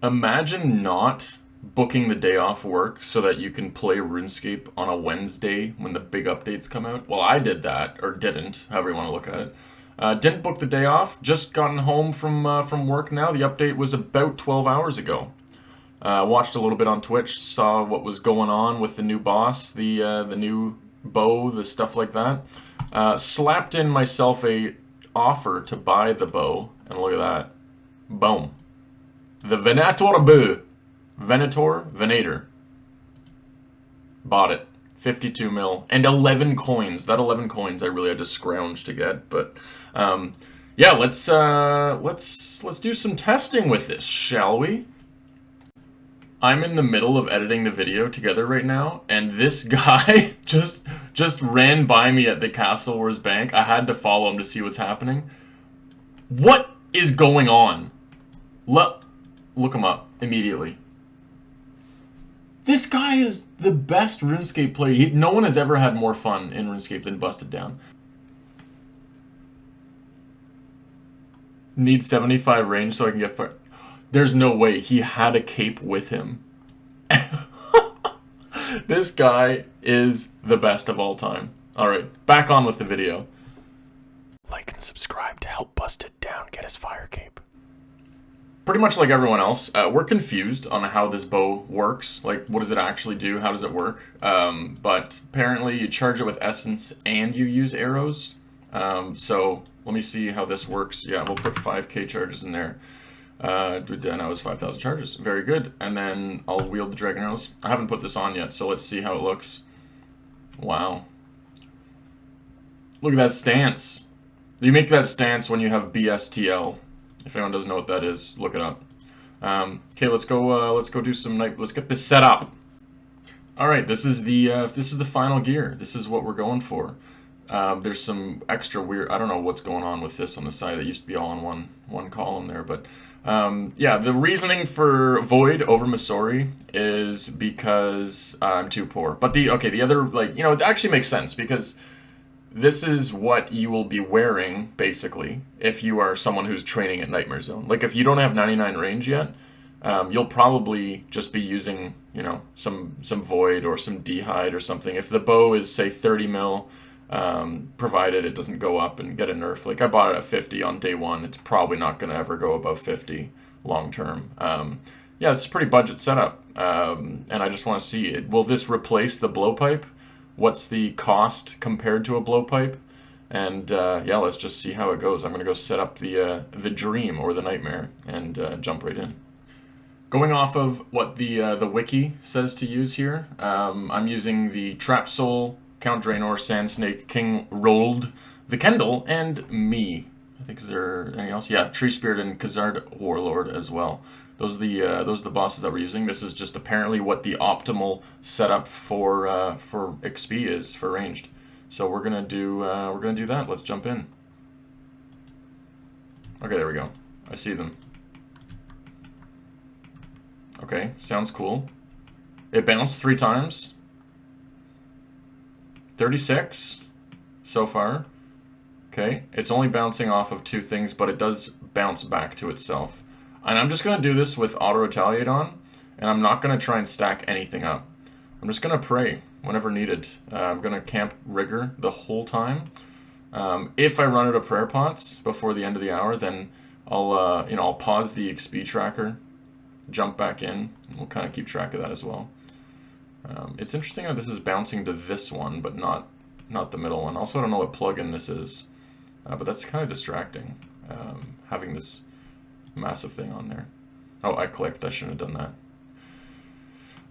Imagine not booking the day off work so that you can play RuneScape on a Wednesday when the big updates come out. Well, I did that, or didn't, however you want to look at it. Didn't book the day off, just gotten home from work now. The update was about 12 hours ago. Watched a little bit on Twitch, saw what was going on with the new boss, the new bow, the stuff like that. Slapped in myself a offer to buy the bow, and look at that. Boom. The Venator bow. Venator. Bought it. 52 mil. And 11 coins. That 11 coins I really had to scrounge to get, but yeah, let's do some testing with this, shall we? I'm in the middle of editing the video together right now, and this guy just ran by me at the Castle Wars Bank. I had to follow him to see what's happening. What is going on? Look him up immediately. This guy is the best RuneScape player. No one has ever had more fun in RuneScape than Busted Down. Need 75 range so I can get fire. There's no way. He had a cape with him. This guy is the best of all time. Alright, back on with the video. Like and subscribe to help Busted Down get his fire cape. Pretty much like everyone else, we're confused on how this bow works. Like, what does it actually do? How does it work? But apparently you charge it with essence and you use arrows. So let me see how this works. Yeah, we'll put 5k charges in there. Now it's 5,000 charges. Very good. And then I'll wield the dragon arrows. I haven't put this on yet, so let's see how it looks. Wow. Look at that stance. You make that stance when you have BSTL. If anyone doesn't know what that is, look it up. Okay, let's go do some night. Let's get this set up. All right, this is the final gear. This is what we're going for. There's some extra weird. I don't know what's going on with this on the side. It used to be all in one column there, but yeah, the reasoning for Void over Masori is because I'm too poor. But the other, like, you know, it actually makes sense because this is what you will be wearing, basically, if you are someone who's training at Nightmare Zone. Like, if you don't have 99 range yet, you'll probably just be using, you know, some Void or some D'hide or something. If the bow is, say, 30 mil, provided it doesn't go up and get a nerf. Like, I bought it at 50 on day one. It's probably not going to ever go above 50 long term. Yeah, it's a pretty budget setup, and I just want to see it. Will this replace the blowpipe? What's the cost compared to a blowpipe? And yeah, let's just see how it goes. I'm gonna go set up the dream or the nightmare and jump right in. Going off of what the wiki says to use here, I'm using the Trap Soul, Count Draenor, Sand Snake, King Rolled, the Kendall, and me. I think, is there anything else? Yeah, Tree Spirit and Khazard Warlord as well. Those are the bosses that we're using. This is just apparently what the optimal setup for XP is for ranged. So we're gonna do that. Let's jump in. Okay, there we go. I see them. Okay, sounds cool. It bounced 3 times. 36 so far. Okay, it's only bouncing off of 2 things, but it does bounce back to itself. And I'm just going to do this with auto-retaliate on, and I'm not going to try and stack anything up. I'm just going to pray whenever needed. I'm going to camp rigor the whole time. If I run out of prayer pots before the end of the hour, then I'll pause the XP tracker, jump back in, and we'll kind of keep track of that as well. It's interesting that this is bouncing to this one, but not the middle one. Also, I don't know what plugin this is, but that's kind of distracting, having this massive thing on there. Oh, I clicked. I shouldn't have done that.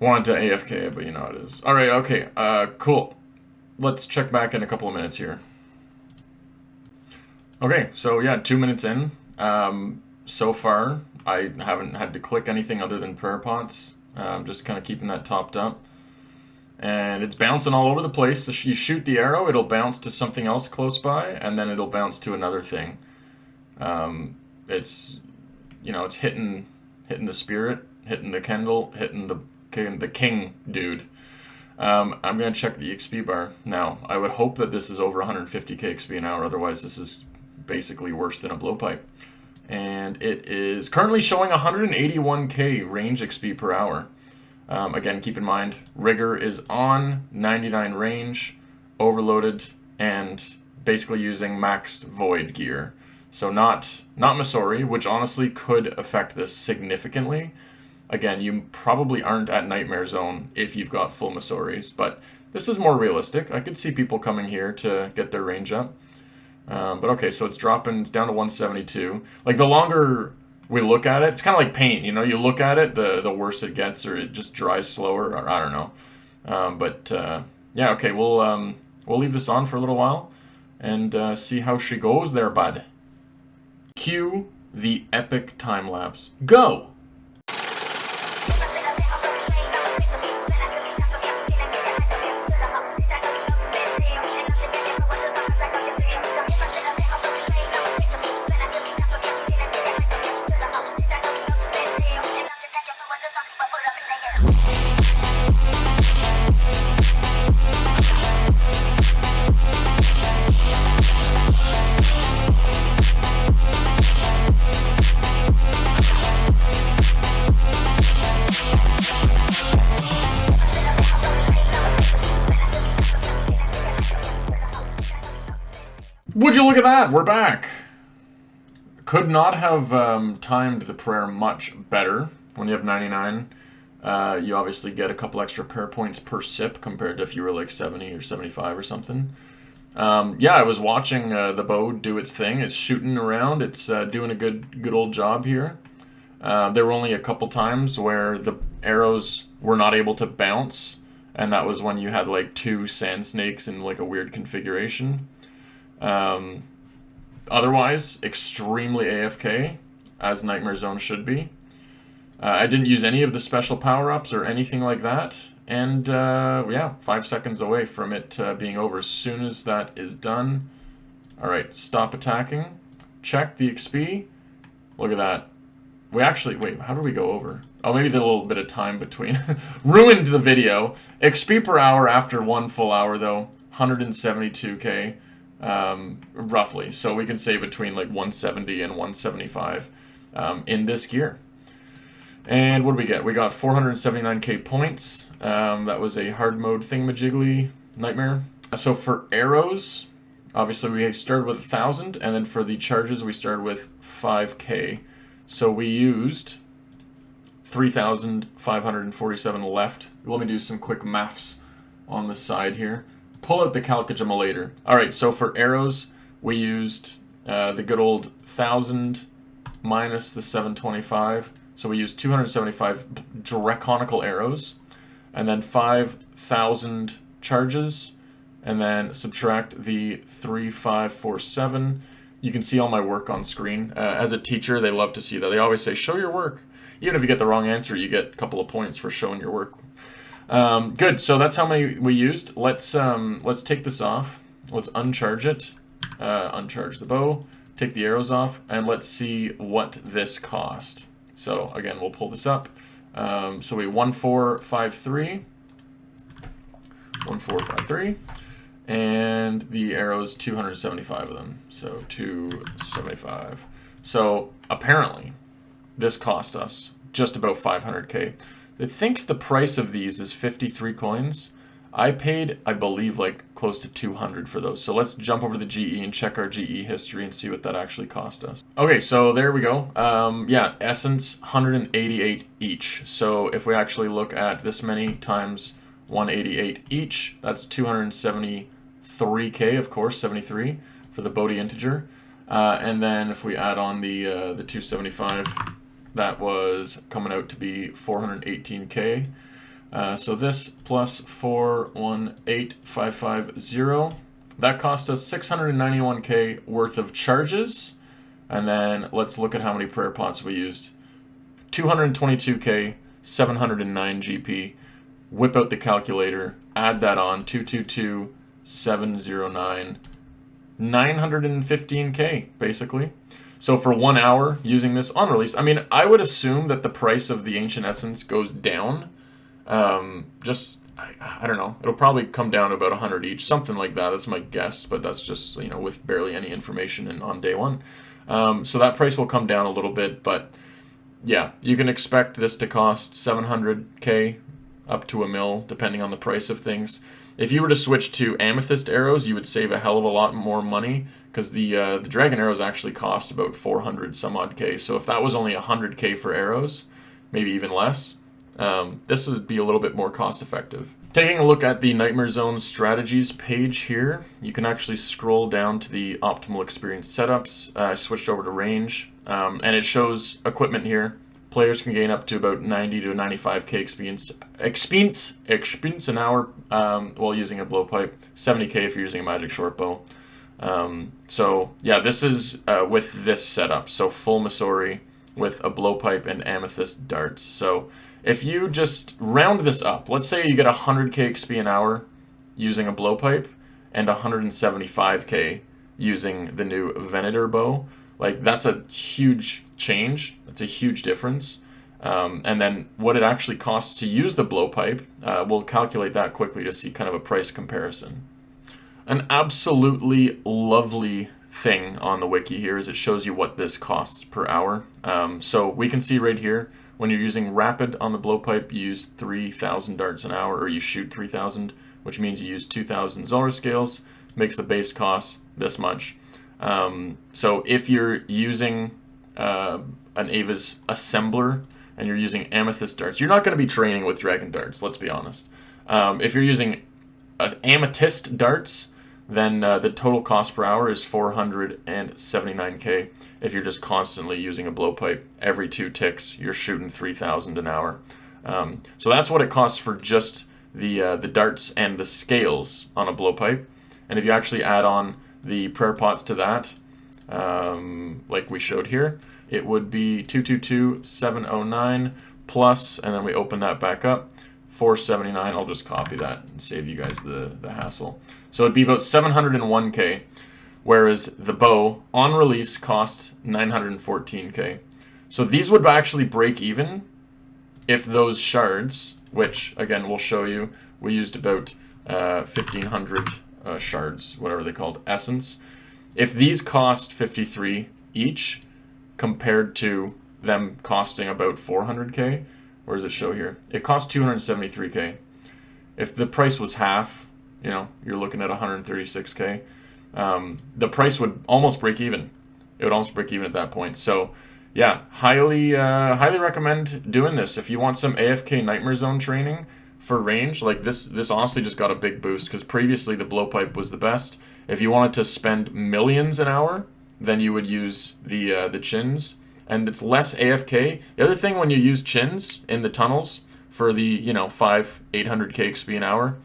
Wanted to AFK, but you know how it is. Alright, okay. Cool. Let's check back in a couple of minutes here. Okay, so yeah, 2 minutes in. So far, I haven't had to click anything other than prayer pots. Just kind of keeping that topped up. And it's bouncing all over the place. So you shoot the arrow, it'll bounce to something else close by, and then it'll bounce to another thing. It's, you know, it's hitting the spirit, hitting the Kendall, hitting the king dude. I'm gonna check the XP bar now. I would hope that this is over 150k XP an hour. Otherwise, this is basically worse than a blowpipe. And it is currently showing 181k range XP per hour. Again, keep in mind, Rigor is on, 99 range, overloaded, and basically using maxed Void gear. So not Masori, which honestly could affect this significantly. Again, you probably aren't at Nightmare Zone if you've got full Masoris, but this is more realistic. I could see people coming here to get their range up. But okay, so it's dropping, it's down to 172. Like, the longer we look at it, it's kind of like paint, you know? You look at it, the worse it gets, or it just dries slower, or I don't know. Yeah, okay, we'll leave this on for a little while and see how she goes there, bud. Cue the epic time lapse. Go! Would you look at that? We're back. Could not have timed the prayer much better. When you have 99, you obviously get a couple extra prayer points per sip compared to if you were like 70 or 75 or something. Yeah, I was watching the bow do its thing. It's shooting around. It's doing a good old job here. There were only a couple times where the arrows were not able to bounce, and that was when you had like 2 sand snakes in like a weird configuration. Otherwise, extremely AFK, as Nightmare Zone should be. I didn't use any of the special power-ups or anything like that, and yeah, 5 seconds away from it being over. As soon as that is done, alright, stop attacking, check the XP, look at that. We actually, wait, how did we go over? Oh, maybe the little bit of time between ruined the video. XP per hour after 1 full hour, though, 172k. Roughly, so we can say between like 170 and 175 in this gear. And what do we get? We got 479k points. That was a hard mode thingamajiggly nightmare. So for arrows, obviously we started with 1,000, and then for the charges we started with 5k. So we used 3,547 left. Let me do some quick maths on the side here. Pull out the calculator. Alright, so for arrows, we used the good old 1,000 minus the 725. So we used 275 draconical arrows, and then 5,000 charges, and then subtract the 3,547. You can see all my work on screen. As a teacher, they love to see that. They always say, show your work. Even if you get the wrong answer, you get a couple of points for showing your work. Good, so that's how many we used. Let's take this off. Let's uncharge it. Uncharge the bow. Take the arrows off, and let's see what this cost. So again, we'll pull this up. So we 1453. 1453. And the arrows, 275 of them. So 275. So apparently, this cost us just about 500k. It thinks the price of these is 53 coins. I paid, I believe, like close to 200 for those. So let's jump over to the GE and check our GE history and see what that actually cost us. Okay, so there we go. Yeah, essence, 188 each. So if we actually look at this many times 188 each, that's 273k, of course, 73 for the Bodhi integer. And then if we add on the 275, that was coming out to be 418k. So this plus 418,550, that cost us 691k worth of charges. And then let's look at how many prayer pots we used. 222k, 709 GP. Whip out the calculator, add that on, 222,709, 915k basically. So for 1 hour using this on release, I mean, I would assume that the price of the Ancient Essence goes down. I don't know. It'll probably come down to about 100 each, something like that. That's my guess, but that's just, you know, with barely any information on day one. So that price will come down a little bit, but yeah, you can expect this to cost 700k up to $1 million, depending on the price of things. If you were to switch to amethyst arrows, you would save a hell of a lot more money, because the dragon arrows actually cost about 400 some odd k. So if that was only 100k for arrows, maybe even less, this would be a little bit more cost effective. Taking a look at the Nightmare Zone strategies page here, you can actually scroll down to the optimal experience setups. I switched over to range, and it shows equipment here. Players can gain up to about 90 to 95k experience an hour while using a blowpipe. 70k if you're using a magic short bow. So yeah, this is with this setup. So full Masori with a blowpipe and amethyst darts. So if you just round this up, let's say you get 100k XP an hour using a blowpipe and 175k using the new Venator bow. Like, that's a huge change. That's a huge difference. And then what it actually costs to use the blowpipe, we'll calculate that quickly to see kind of a price comparison. An absolutely lovely thing on the wiki here is it shows you what this costs per hour. So we can see right here, when you're using rapid on the blowpipe, you use 3,000 darts an hour, or you shoot 3,000, which means you use 2,000 Zora scales, makes the base cost this much. So if you're using an Ava's assembler and you're using amethyst darts, you're not going to be training with dragon darts, let's be honest. If you're using amethyst darts, then the total cost per hour is 479k. If you're just constantly using a blowpipe, every 2 ticks, you're shooting 3,000 an hour. So that's what it costs for just the darts and the scales on a blowpipe. And if you actually add on the prayer pots to that, like we showed here, it would be 222,709 plus, and then we open that back up, 479. I'll just copy that and save you guys the hassle. So it'd be about 701k, whereas the bow on release costs 914k. So these would actually break even if those shards, which again we'll show you, we used about 1,500 shards, whatever they called, essence. If these cost 53 each, compared to them costing about 400k, where does it show here? It costs 273k. If the price was half, you know, you're looking at 136k. The price would almost break even. It would almost break even at that point. So yeah, highly recommend doing this. If you want some AFK Nightmare Zone training for range, like this honestly just got a big boost, because previously the blowpipe was the best. If you wanted to spend millions an hour, then you would use the chins, and it's less AFK. The other thing, when you use chins in the tunnels for the 800k XP an hour,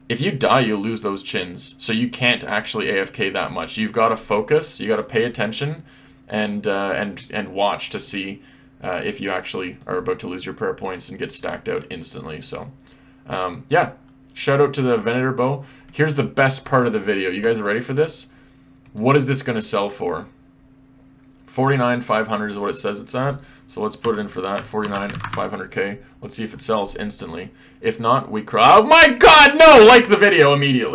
if you die, you lose those chins, so you can't actually AFK that much. You've got to focus, you got to pay attention, and watch to see if you actually are about to lose your prayer points and get stacked out instantly. So yeah, shout out to the Venator bow. Here's the best part of the video. You guys are ready for this? What is this going to sell for? 49,500 is what it says it's at. So let's put it in for that. 49,500k. Let's see if it sells instantly. If not, we cry. Oh my god, no! Like the video immediately.